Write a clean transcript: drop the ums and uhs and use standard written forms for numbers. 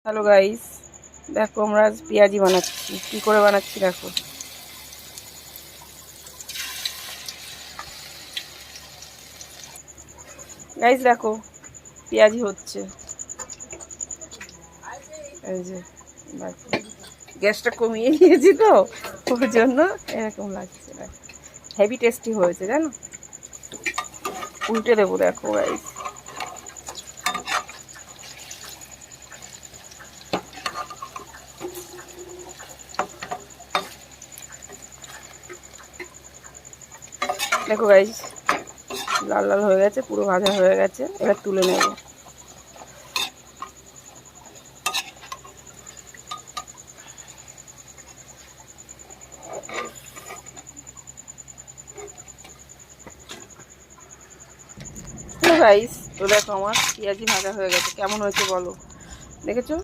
Hello guys, দেখো আমরা আজ পেঁয়াজি বানাচ্ছি। কি করে বানাচ্ছি দেখো। গাইস দেখো, পেঁয়াজি হচ্ছে। এই যে দেখো, গ্যাসটা কমিয়ে নিয়েছি তো ওর জন্য এরকম লাগছে। দেখো হেভি টেস্টি হয়েছে জানো। উল্টে দেবো দেখো গাইস। দেখো গাইস, লাল লাল হয়ে গেছে, পুরো ভাজা হয়ে গেছে। এবার তুলে নেব। গাইস তো দেখো আমার পেঁয়াজি ভাজা হয়ে গেছে। কেমন হয়েছে বলো, দেখেছো?